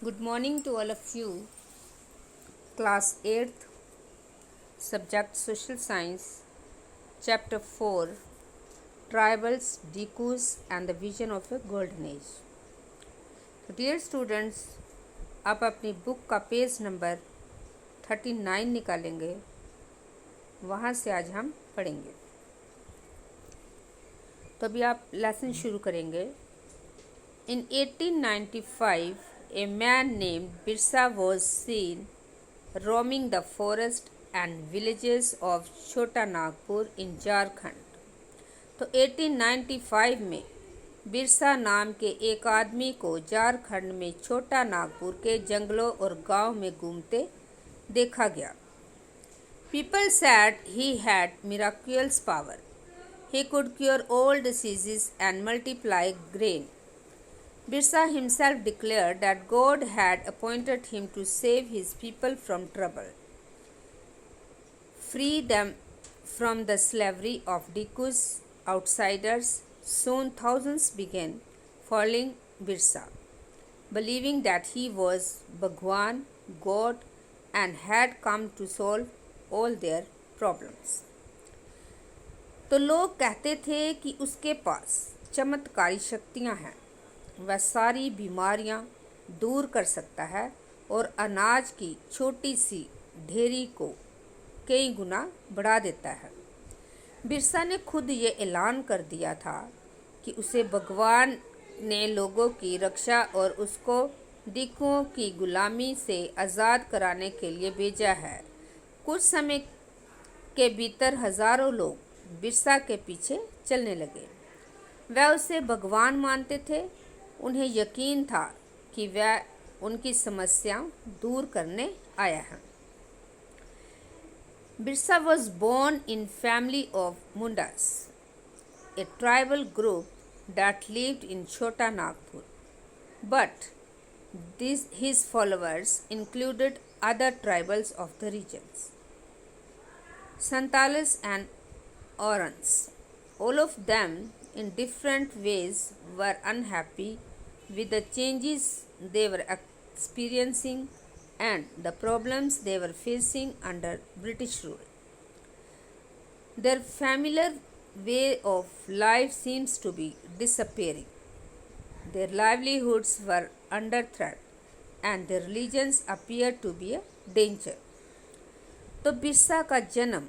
Good morning to all of you. Class 8th, subject Social Science, Chapter 4, Tribals, Dikus and the Vision of a Golden Age. तो dear students, आप अपनी book का page number 39 निकालेंगे, वहाँ से आज हम पढ़ेंगे। तो अभी आप लेसन शुरू करेंगे। In 1895, a man named Birsa was seen roaming the forest and villages of छोटा नागपुर in झारखंड। तो 1895 में बिरसा नाम के एक आदमी को झारखंड में छोटा नागपुर के जंगलों और गांव में घूमते देखा गया। People said he had miraculous power. He could cure all diseases and multiply grain. Birsa himself declared that God had appointed him to save his people from trouble, free them from the slavery of Dikus, outsiders. Soon thousands began following Birsa, believing that he was Bhagwan, God, and had come to solve all their problems. तो लोग कहते थे कि उसके पास चमत्कारी शक्तियां हैं, वह सारी बीमारियां दूर कर सकता है और अनाज की छोटी सी ढेरी को कई गुना बढ़ा देता है। बिरसा ने खुद ये ऐलान कर दिया था कि उसे भगवान ने लोगों की रक्षा और उसको दिकुओं की गुलामी से आज़ाद कराने के लिए भेजा है। कुछ समय के भीतर हजारों लोग बिरसा के पीछे चलने लगे। वह उसे भगवान मानते थे। उन्हें यकीन था कि वह उनकी समस्या दूर करने आया है। Birsa was born in family of Mundas, a tribal group that lived in Chota Nagpur. But his followers included other tribals of the regions, Santalis and Orans. All of them in different ways were unhappy with the changes they were experiencing and the problems they were facing under British rule. Their familiar way of life seems to be disappearing. Their livelihoods were under threat and their religions appeared to be a danger. तो बिरसा का जन्म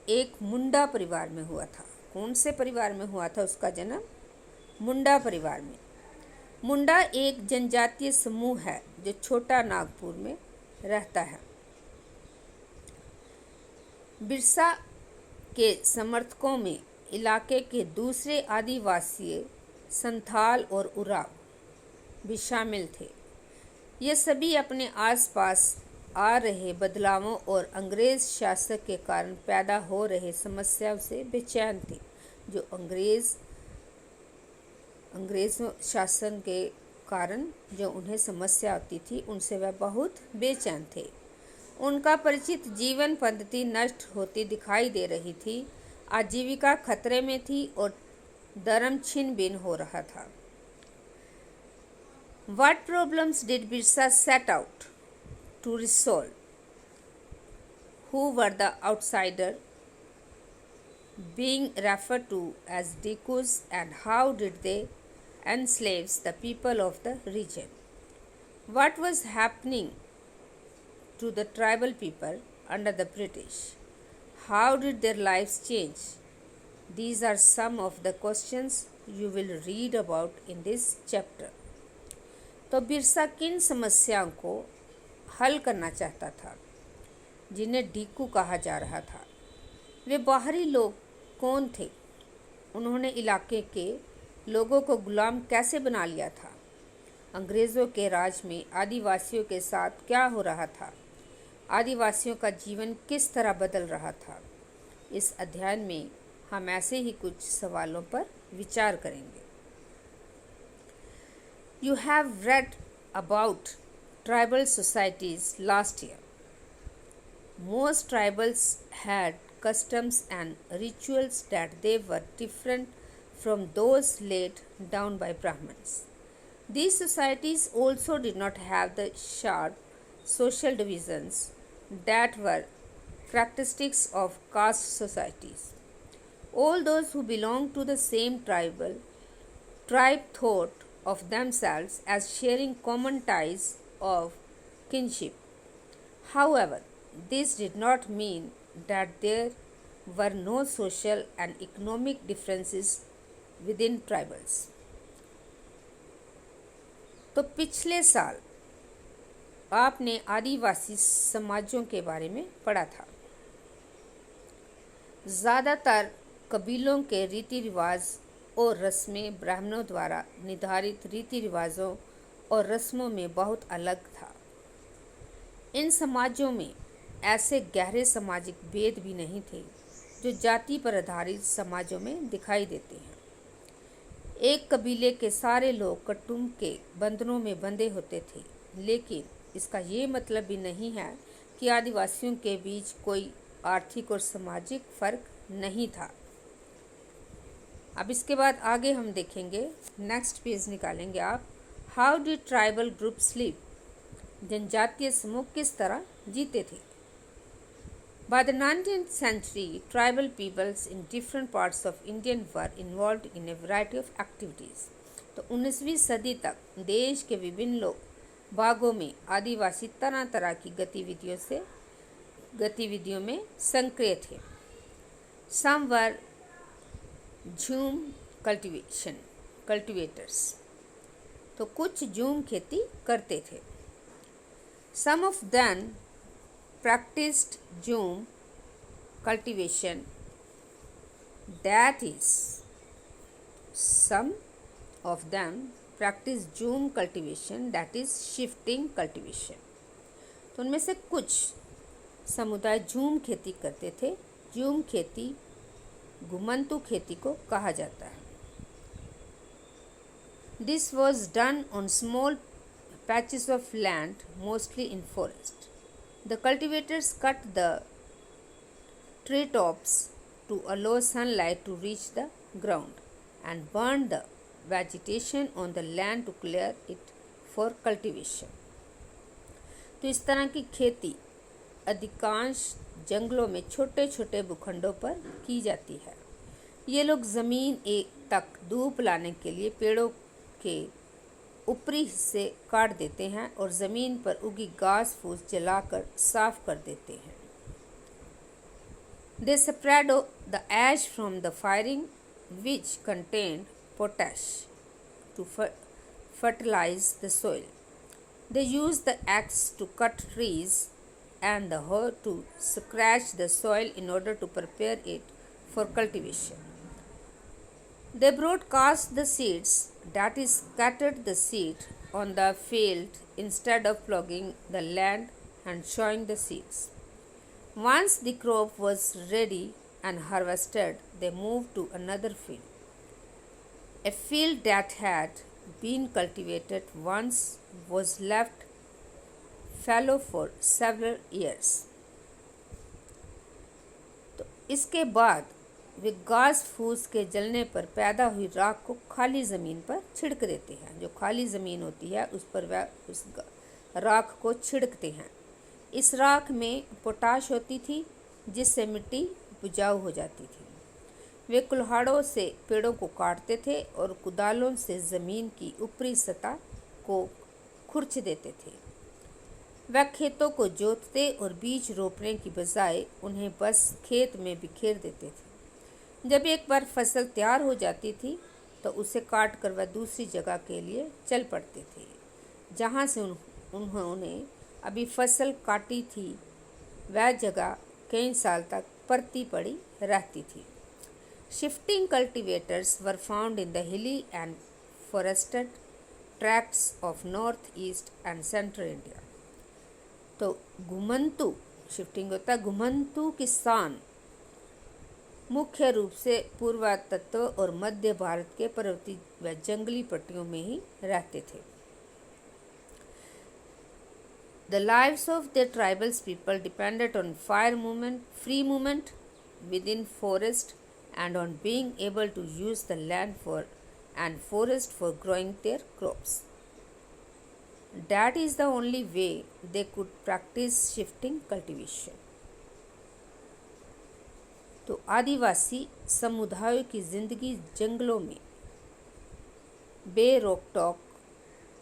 एक मुंडा परिवार में हुआ था। कौन से परिवार में हुआ था उसका जन्म? मुंडा परिवार में। मुंडा एक जनजातीय समूह है जो छोटा नागपुर में रहता है। बिरसा के समर्थकों में इलाके के दूसरे आदिवासी संथाल और उराव भी शामिल थे। ये सभी अपने आसपास आ रहे बदलावों और अंग्रेज शासक के कारण पैदा हो रहे समस्याओं से बेचैन थे। जो अंग्रेज शासन के कारण जो उन्हें समस्या होती थी उनसे वह बहुत बेचैन थे। उनका परिचित जीवन पद्धति नष्ट होती दिखाई दे रही थी। आजीविका खतरे में थी और धर्म छिन भिन्न हो रहा था। What problems did Birsa set out to resolve? Who were the outsider being referred to as Dikus and how did they enslave the people of the region? What was happening to the tribal people under the British? How did their lives change? These are some of the questions you will read about in this chapter. तो बिरसा किन समस्याओं को हल करना चाहता था जिन्हें डीकू कहा जा रहा था? वे बाहरी लोग कौन थे? उन्होंने इलाके के लोगों को गुलाम कैसे बना लिया था? अंग्रेज़ों के राज में आदिवासियों के साथ क्या हो रहा था? आदिवासियों का जीवन किस तरह बदल रहा था? इस अध्ययन में हम ऐसे ही कुछ सवालों पर विचार करेंगे। You have read about tribal societies last year. Most tribals had customs and rituals that they were different from those laid down by Brahmins. These societies also did not have the sharp social divisions that were characteristics of caste societies. All those who belonged to the same tribe thought of themselves as sharing common ties of kinship. However, this did not mean that there were no social and economic differences within tribals. तो पिछले साल आपने आदिवासी समाजों के बारे में पढ़ा था। ज़्यादातर कबीलों के रीति रिवाज और रस्में ब्राह्मणों द्वारा निर्धारित रीति रिवाजों और रस्मों में बहुत अलग था। इन समाजों में ऐसे गहरे सामाजिक भेद भी नहीं थे जो जाति पर आधारित समाजों में दिखाई देते हैं। एक कबीले के सारे लोग कुटुंब के बंधनों में बंधे होते थे, लेकिन इसका ये मतलब भी नहीं है कि आदिवासियों के बीच कोई आर्थिक और सामाजिक फर्क नहीं था। अब इसके बाद आगे हम देखेंगे, नेक्स्ट पेज निकालेंगे आप। How did tribal groups live? जनजातीय समूह किस तरह जीते थे? By the 19th century, tribal peoples in different parts of India were involved in a variety of activities. तो 19वीं सदी तक देश के विभिन्न भागों में आदिवासी तरह तरह की गतिविधियों में सक्रिय थे। Some were झूम cultivators, तो कुछ झूम खेती करते थे। Some of them practiced झूम cultivation, that is, some of them practiced झूम cultivation, that is shifting cultivation. तो उनमें से कुछ समुदाय झूम खेती करते थे। झूम खेती घुमंतू खेती को कहा जाता है। This was done on small patches of land, mostly in forest. The cultivators cut the tree tops to allow sunlight to reach the ground and burned the vegetation on the land to clear it for cultivation. तो इस तरह की खेती अधिकांश जंगलों में छोटे छोटे भूखंडों पर की जाती है। ये लोग ज़मीन तक धूप लाने के लिए पेड़ों के ऊपरी हिस्से काट देते हैं और ज़मीन पर उगी घास फूस जलाकर साफ कर देते हैं। They spread the ash from the firing, which contained potash, to fertilize the soil. They use the axe to cut trees and the hoe to scratch the soil in order to prepare it for cultivation. They broadcast the seeds, that is, scattered the seed on the field instead of ploughing the land and sowing the seeds. Once the crop was ready and harvested, they moved to another field. A field that had been cultivated once was left fallow for several years. तो इसके बाद वे घास फूस के जलने पर पैदा हुई राख को खाली ज़मीन पर छिड़क देते हैं। जो खाली ज़मीन होती है उस पर वह उस राख को छिड़कते हैं। इस राख में पोटाश होती थी, जिससे मिट्टी उपजाऊ हो जाती थी। वे कुल्हाड़ों से पेड़ों को काटते थे और कुदालों से ज़मीन की ऊपरी सतह को खुरच देते थे। वह खेतों को जोतते और बीज रोपने की बजाय उन्हें बस खेत में बिखेर देते थे। जब एक बार फसल तैयार हो जाती थी तो उसे काट कर वह दूसरी जगह के लिए चल पड़ते थे, जहाँ से उन्होंने अभी फसल काटी थी वह जगह कई साल तक परती पड़ी रहती थी। Shifting cultivators were found in the hilly and forested tracts of northeast and central India. तो घुमंतू शिफ्टिंग होता है। घुमंतू किसान मुख्य रूप से पूर्वतत्व और मध्य भारत के पर्वतीय व जंगली पट्टियों में ही रहते थे। The lives of the tribal people depended on free movement within forest and on being able to use the land and forest for growing their crops. That is the only way they could practice shifting cultivation. तो आदिवासी समुदायों की ज़िंदगी जंगलों में बेरोक टोक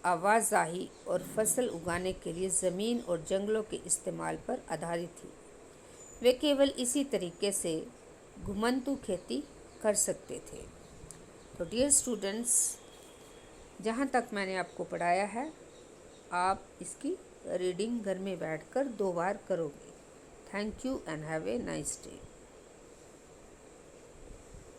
आवाजाही और फसल उगाने के लिए ज़मीन और जंगलों के इस्तेमाल पर आधारित थी। वे केवल इसी तरीके से घुमंतू खेती कर सकते थे। तो डियर स्टूडेंट्स, जहाँ तक मैंने आपको पढ़ाया है, आप इसकी रीडिंग घर में बैठकर 2 बार करोगे। Thank you and have a nice day.